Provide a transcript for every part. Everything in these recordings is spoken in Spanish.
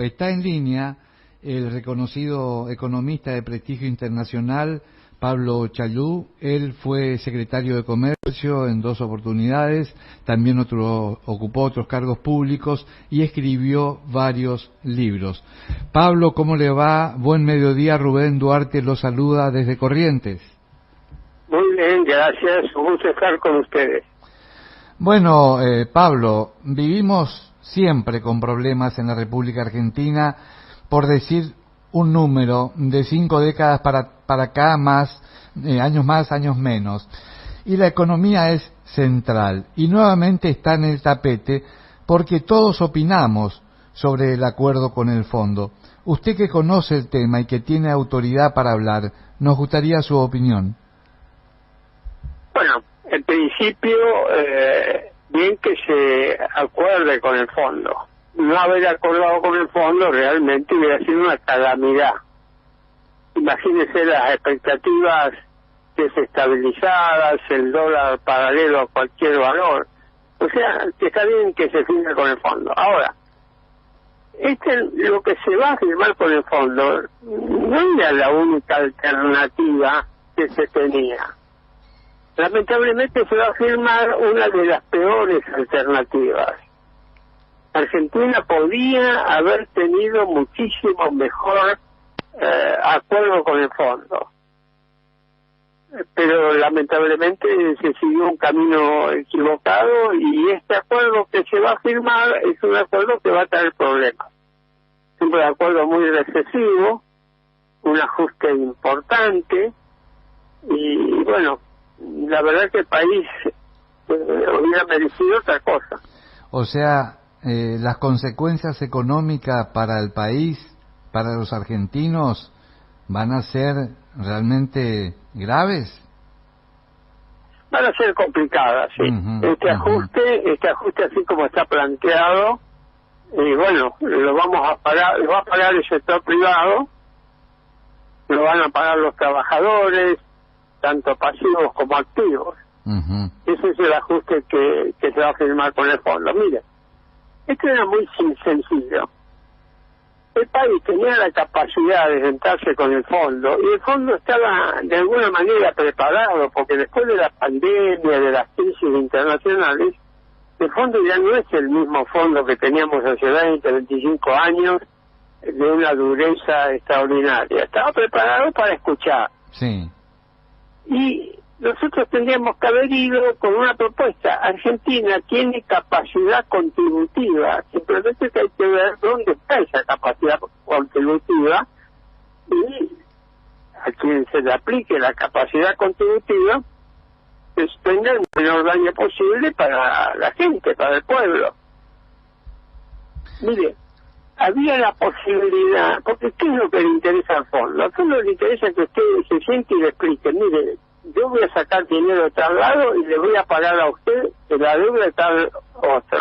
Está en línea el reconocido economista de prestigio internacional, Pablo Challú. Él fue secretario de Comercio en 2 oportunidades, también ocupó otros cargos públicos y escribió varios libros. Pablo, ¿cómo le va? Buen mediodía, Rubén Duarte lo saluda desde Corrientes. Muy bien, gracias, un gusto estar con ustedes. Bueno, Pablo, vivimos siempre con problemas en la República Argentina, por decir un número, de 5 décadas para acá, más, años menos. Y la economía es central, y nuevamente está en el tapete, porque todos opinamos sobre el acuerdo con el fondo. Usted que conoce el tema y que tiene autoridad para hablar, nos gustaría su opinión. Bueno, en principio, bien que se acuerde con el fondo. No haber acordado con el fondo realmente hubiera sido una calamidad. Imagínense las expectativas desestabilizadas, el dólar paralelo a cualquier valor. O sea, que está bien que se firme con el fondo. Ahora, lo que se va a firmar con el fondo no era la única alternativa que se tenía. Lamentablemente se va a firmar una de las peores alternativas. Argentina podía haber tenido muchísimo mejor acuerdo con el fondo, pero lamentablemente se siguió un camino equivocado y este acuerdo que se va a firmar es un acuerdo que va a traer problemas. Es un acuerdo muy recesivo, un ajuste importante y bueno, la verdad que el país hubiera merecido otra cosa. O sea, las consecuencias económicas para el país, para los argentinos, van a ser realmente graves. Van a ser complicadas, sí. Este ajuste así como está planteado, bueno, lo va a pagar el sector privado, lo van a pagar los trabajadores, tanto pasivos como activos. Ese es el ajuste que se va a firmar con el fondo. Mire, esto era muy sencillo. El país tenía la capacidad de sentarse con el fondo y el fondo estaba de alguna manera preparado, porque después de la pandemia, de las crisis internacionales, el fondo ya no es el mismo fondo que teníamos hace 20, 25 años, de una dureza extraordinaria. Estaba preparado para escuchar. Sí. Y nosotros tendríamos que haber ido con una propuesta. Argentina tiene capacidad contributiva, simplemente que hay que ver dónde está esa capacidad contributiva y a quien se le aplique la capacidad contributiva, pues tenga el menor daño posible para la gente, para el pueblo. Mire, había la posibilidad, porque ¿qué es lo que le interesa al fondo? Al fondo le interesa que usted se siente y le explique, mire, yo voy a sacar dinero de tal lado y le voy a pagar a usted la deuda de tal otro.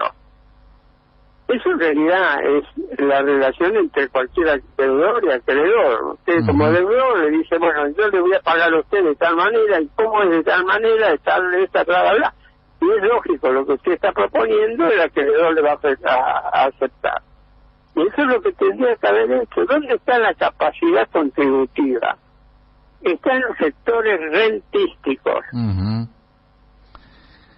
Eso en realidad es la relación entre cualquier deudor y acreedor. Usted como deudor le dice, bueno, yo le voy a pagar a usted de tal manera, y cómo es de tal manera, de tal, esta, bla, bla, bla. Y es lógico, lo que usted está proponiendo, el acreedor le va a aceptar. Y eso es lo que tendría que haber hecho. ¿Dónde está la capacidad contributiva? Está en los sectores rentísticos.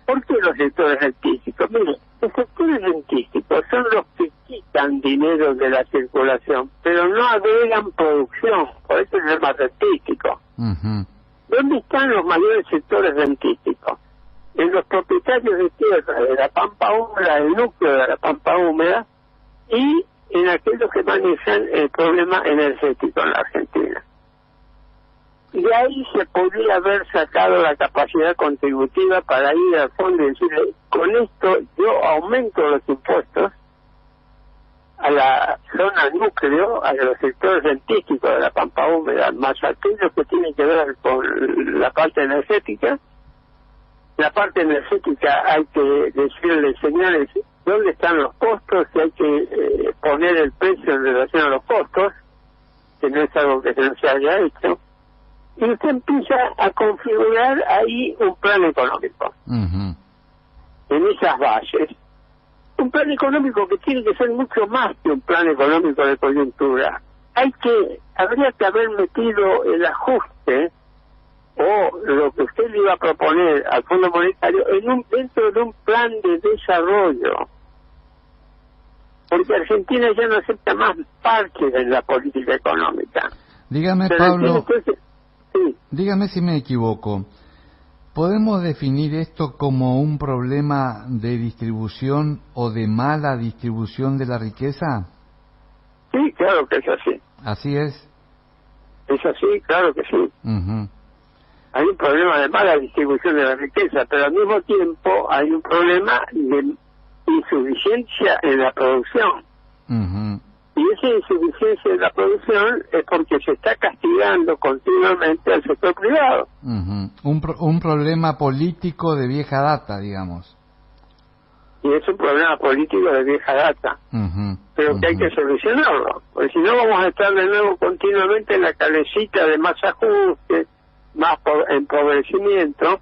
¿Por qué los sectores rentísticos? Mire, los sectores rentísticos son los que quitan dinero de la circulación, pero no agregan producción, por eso se llama rentístico. ¿Dónde están los mayores sectores rentísticos? En los propietarios de tierra de la pampa húmeda, el núcleo de la pampa húmeda, y en aquellos que manejan el problema energético en la Argentina. Y ahí se podría haber sacado la capacidad contributiva para ir al fondo y decirle, con esto yo aumento los impuestos a la zona núcleo, a los sectores rentísticos de la pampa húmeda, más aquellos que tienen que ver con la parte energética. La parte energética hay que decirle, señores, dónde están los costos, y hay que poner el precio en relación a los costos, que no es algo que no se haya hecho. Y usted empieza a configurar ahí un plan económico. En esas bases. un plan económico que tiene que ser mucho más que un plan económico de coyuntura. Habría que haber metido el ajuste o lo que usted le iba a proponer al Fondo Monetario dentro de un plan de desarrollo, porque Argentina ya no acepta más parches en la política económica. Dígame, Pablo, sí. Dígame si me equivoco. ¿Podemos definir esto como un problema de distribución o de mala distribución de la riqueza? Sí, claro que es así. ¿Así es? Es así, claro que sí. Uh-huh. Hay un problema de mala distribución de la riqueza, pero al mismo tiempo hay un problema de insuficiencia en la producción. Uh-huh. Y esa insuficiencia en la producción es porque se está castigando continuamente al sector privado. Uh-huh. Un problema político de vieja data, digamos. Y es un problema político de vieja data. Uh-huh. Pero que hay que solucionarlo, porque si no vamos a estar de nuevo continuamente en la calecita de más ajustes, más empobrecimiento,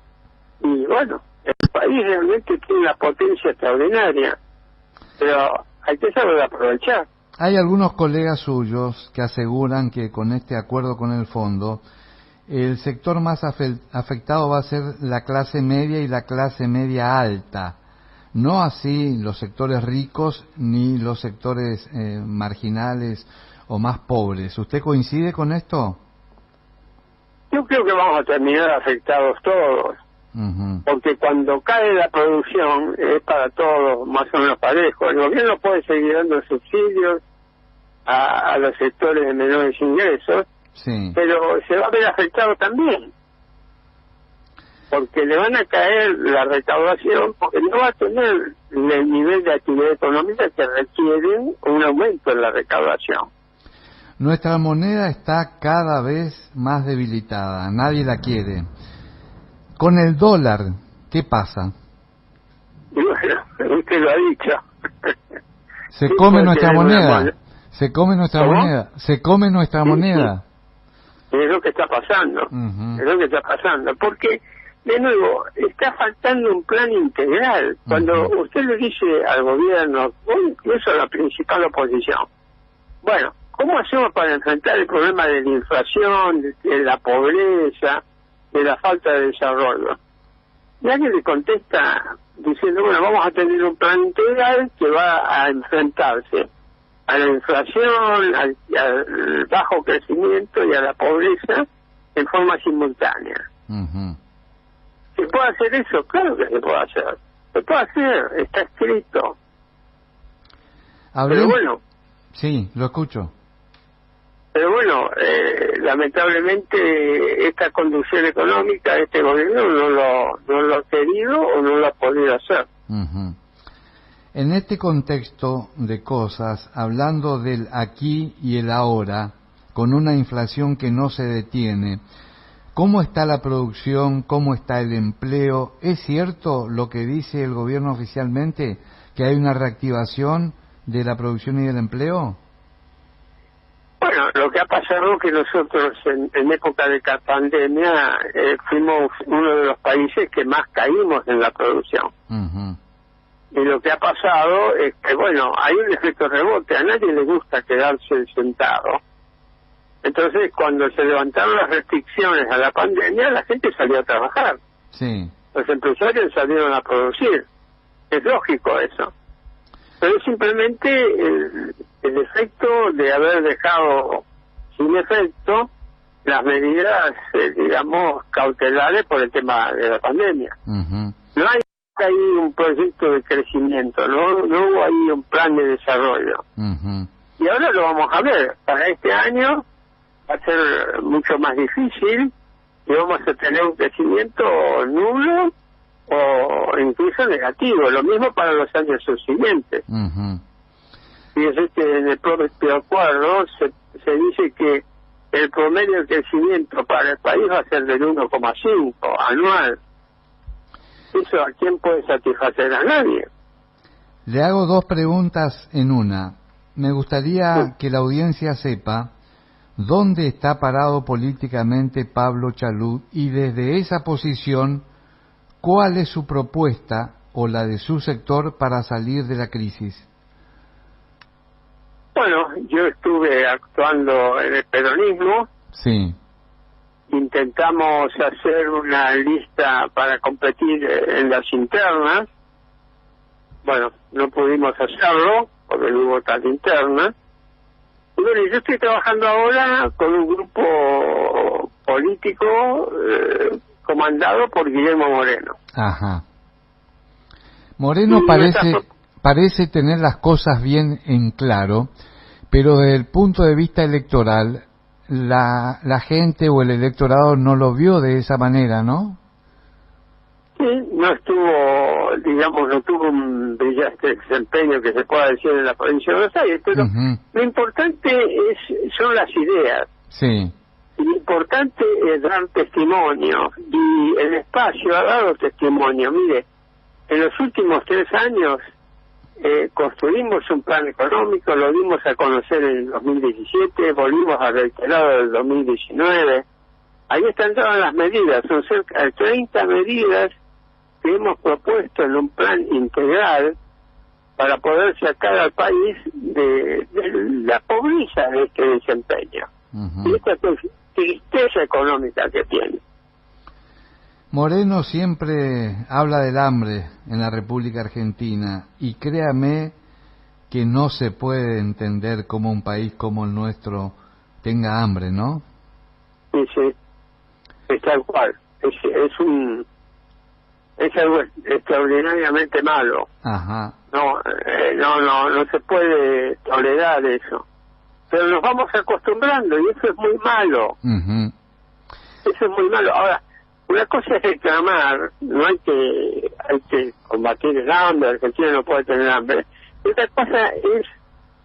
y bueno, el país realmente tiene una potencia extraordinaria, pero hay que saber aprovechar. Hay algunos colegas suyos que aseguran que con este acuerdo con el fondo, el sector más afectado va a ser la clase media y la clase media alta, no así los sectores ricos ni los sectores marginales o más pobres. ¿Usted coincide con esto? Yo creo que vamos a terminar afectados todos, uh-huh. porque cuando cae la producción es para todos más o menos parejo. El gobierno puede seguir dando subsidios a los sectores de menores ingresos, sí, pero se va a ver afectado también, porque le van a caer la recaudación, porque no va a tener el nivel de actividad económica que requieren un aumento en la recaudación. Nuestra moneda está cada vez más debilitada, nadie la quiere. Con el dólar, ¿qué pasa? Y bueno, usted lo ha dicho. Se come nuestra moneda, se come nuestra moneda, se come nuestra moneda. Sí. Es lo que está pasando, uh-huh. es lo que está pasando, porque de nuevo está faltando un plan integral. Cuando uh-huh. usted le dice al gobierno, o incluso a la principal oposición, bueno, ¿cómo hacemos para enfrentar el problema de la inflación, de la pobreza, de la falta de desarrollo? Nadie le contesta diciendo, bueno, vamos a tener un plan integral que va a enfrentarse a la inflación, al bajo crecimiento y a la pobreza en forma simultánea. Uh-huh. ¿Se puede hacer eso? Claro que se puede hacer. Se puede hacer, está escrito. Pero bueno. Sí, lo escucho. Pero bueno, lamentablemente esta conducción económica, este gobierno no lo ha querido o no lo ha podido hacer. Uh-huh. En este contexto de cosas, hablando del aquí y el ahora, con una inflación que no se detiene, ¿cómo está la producción? ¿Cómo está el empleo? ¿Es cierto lo que dice el gobierno oficialmente, que hay una reactivación de la producción y del empleo? Bueno, lo que ha pasado es que nosotros en época de pandemia fuimos uno de los países que más caímos en la producción. Uh-huh. Y lo que ha pasado es que, bueno, hay un efecto rebote, a nadie le gusta quedarse sentado. Entonces, cuando se levantaron las restricciones a la pandemia, la gente salió a trabajar. Sí. Los empresarios salieron a producir. Es lógico eso. Pero es simplemente el efecto de haber dejado sin efecto las medidas, digamos, cautelares por el tema de la pandemia. Uh-huh. No hay ahí un proyecto de crecimiento, no hubo ahí un plan de desarrollo. Uh-huh. Y ahora lo vamos a ver. Para este año va a ser mucho más difícil y vamos a tener un crecimiento nulo o incluso negativo. Lo mismo para los años subsiguientes. Uh-huh. Fíjese que en el propio acuerdo se dice que el promedio de crecimiento para el país va a ser del 1,5 anual. ¿Eso a quién puede satisfacer? A nadie. Le hago dos preguntas en una. Me gustaría que la audiencia sepa dónde está parado políticamente Pablo Chaldún y desde esa posición, cuál es su propuesta o la de su sector para salir de la crisis? Bueno, yo estuve actuando en el peronismo. Sí. Intentamos hacer una lista para competir en las internas. Bueno, no pudimos hacerlo porque no hubo tal interna. Y bueno, yo estoy trabajando ahora con un grupo político comandado por Guillermo Moreno. Ajá. Moreno parece tener las cosas bien en claro, pero desde el punto de vista electoral, la gente o el electorado no lo vio de esa manera, ¿no? Sí, no estuvo, digamos, no tuvo un brillante desempeño que se pueda decir en la provincia de Buenos Aires, pero lo importante son las ideas. Sí. Lo importante es dar testimonio, y el espacio ha dado testimonio. Mire, en los últimos 3 años construimos un plan económico, lo dimos a conocer en el 2017, volvimos a reiterarlo en el 2019. Ahí están todas las medidas, son cerca de 30 medidas que hemos propuesto en un plan integral para poder sacar al país de la pobreza de este desempeño. Y esta tristeza económica que tiene. Moreno siempre habla del hambre en la República Argentina y créame que no se puede entender cómo un país como el nuestro tenga hambre, ¿no? Sí, sí, es tal cual. Es algo extraordinariamente malo. Ajá. No se puede tolerar eso. Pero nos vamos acostumbrando y eso es muy malo. Eso es muy malo. Ahora, una cosa es reclamar, no hay que combatir el hambre, Argentina no puede tener hambre. Otra cosa es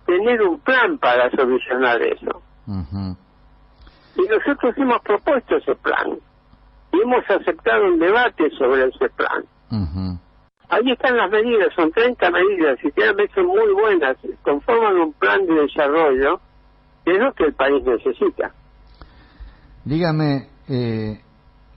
tener un plan para solucionar eso. Y nosotros hemos propuesto ese plan. Y hemos aceptado un debate sobre ese plan. Ahí están las medidas, son 30 medidas, y realmente son muy buenas, conforman un plan de desarrollo, que es lo que el país necesita. Dígame,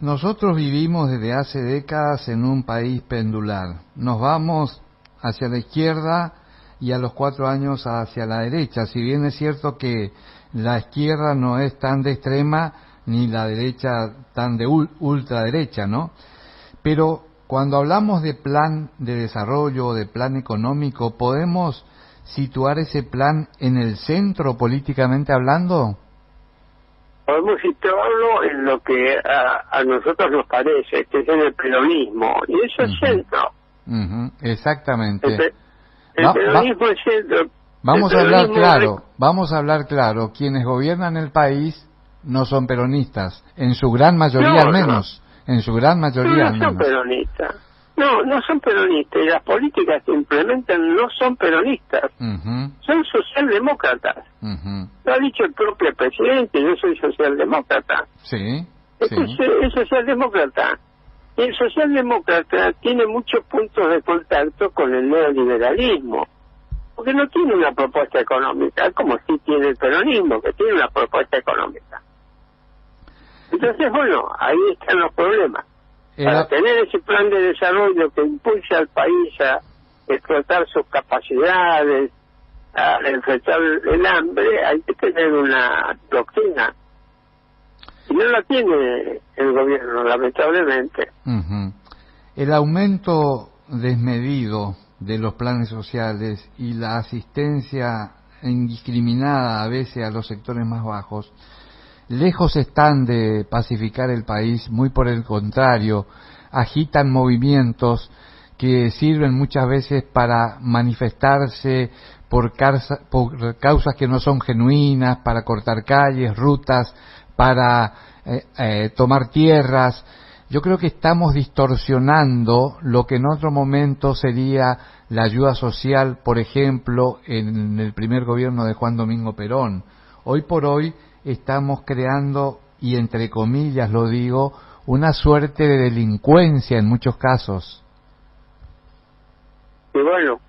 nosotros vivimos desde hace décadas en un país pendular. Nos vamos hacia la izquierda y a los 4 años hacia la derecha. Si bien es cierto que la izquierda no es tan de extrema ni la derecha tan de ultraderecha, ¿no? Pero cuando hablamos de plan de desarrollo, de plan económico, ¿podemos situar ese plan en el centro políticamente hablando? Podemos situarlo en lo que a nosotros nos parece, que es en el peronismo, y eso es centro. Exactamente. El peronismo es centro. Vamos a hablar claro. Quienes gobiernan el país no son peronistas, en su gran mayoría al menos. En su gran mayoría no son peronistas. No son peronistas, y las políticas que implementan no son peronistas, son socialdemócratas. Lo ha dicho el propio presidente, yo soy socialdemócrata. Sí. Es socialdemócrata. Y el socialdemócrata tiene muchos puntos de contacto con el neoliberalismo, porque no tiene una propuesta económica, como sí tiene el peronismo, que tiene una propuesta económica. Entonces, bueno, ahí están los problemas. Para tener ese plan de desarrollo que impulse al país a explotar sus capacidades, a enfrentar el hambre, hay que tener una doctrina. Y no la tiene el gobierno, lamentablemente. El aumento desmedido de los planes sociales y la asistencia indiscriminada a veces a los sectores más bajos, lejos están de pacificar el país, muy por el contrario, agitan movimientos que sirven muchas veces para manifestarse por causas que no son genuinas, para cortar calles, rutas, para tomar tierras. Yo creo que estamos distorsionando lo que en otro momento sería la ayuda social, por ejemplo, en el primer gobierno de Juan Domingo Perón. Hoy por hoy estamos creando, y entre comillas lo digo, una suerte de delincuencia en muchos casos. Y bueno,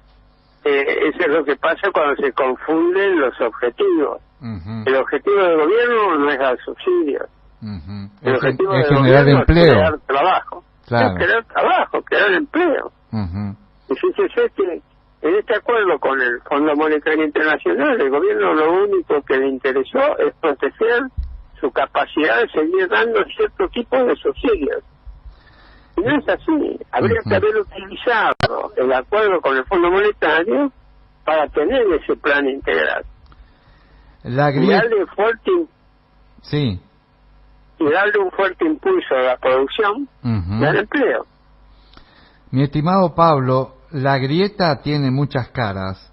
eso es lo que pasa cuando se confunden los objetivos. El objetivo del gobierno no es dar subsidios. El objetivo es del generar gobierno empleo. Es crear trabajo. Claro. Es crear trabajo, crear empleo. Y fíjese que en este acuerdo con el Fondo Monetario Internacional, el gobierno lo único que le interesó es proteger su capacidad de seguir dando cierto tipo de subsidios. Y no es así. Habría que haber utilizado el acuerdo con el Fondo Monetario para tener ese plan integral. Y darle un fuerte impulso a la producción y al empleo. Mi estimado Pablo, la grieta tiene muchas caras,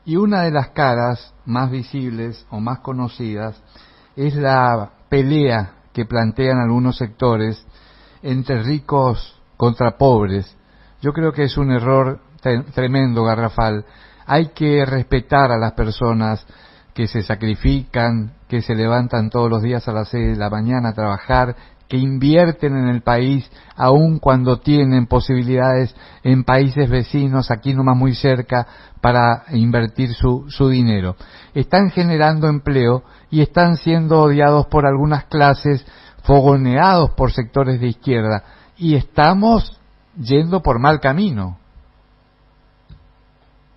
y una de las caras más visibles o más conocidas es la pelea que plantean algunos sectores entre ricos contra pobres. Yo creo que es un error tremendo, garrafal. Hay que respetar a las personas que se sacrifican, que se levantan todos los días a las 6 de la mañana a trabajar, que invierten en el país, aun cuando tienen posibilidades en países vecinos, aquí nomás muy cerca, para invertir su dinero. Están generando empleo y están siendo odiados por algunas clases, fogoneados por sectores de izquierda, y estamos yendo por mal camino.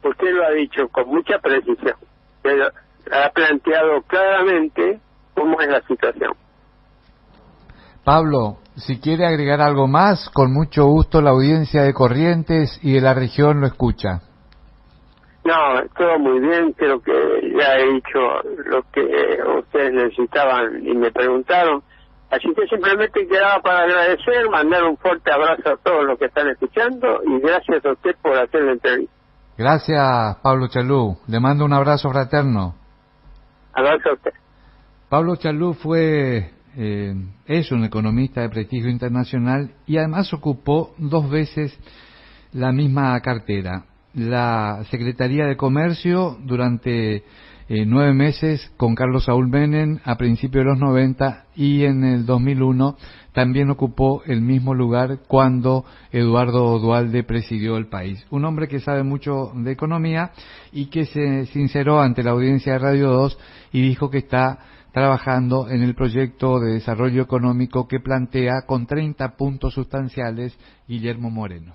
Usted lo ha dicho con mucha precisión, pero ha planteado claramente cómo es la situación. Pablo, si quiere agregar algo más, con mucho gusto la audiencia de Corrientes y de la región lo escucha. No, todo muy bien, creo que ya he dicho lo que ustedes necesitaban y me preguntaron. Así que simplemente quedaba para agradecer, mandar un fuerte abrazo a todos los que están escuchando y gracias a usted por hacer la entrevista. Gracias, Pablo Chalú. Le mando un abrazo fraterno. Abrazo a usted. Pablo Chalú es un economista de prestigio internacional y además ocupó 2 veces la misma cartera. La Secretaría de Comercio durante 9 meses con Carlos Saúl Menem a principios de los 90 y en el 2001 también ocupó el mismo lugar cuando Eduardo Duhalde presidió el país. Un hombre que sabe mucho de economía y que se sinceró ante la audiencia de Radio 2 y dijo que está trabajando en el proyecto de desarrollo económico que plantea con 30 puntos sustanciales Guillermo Moreno.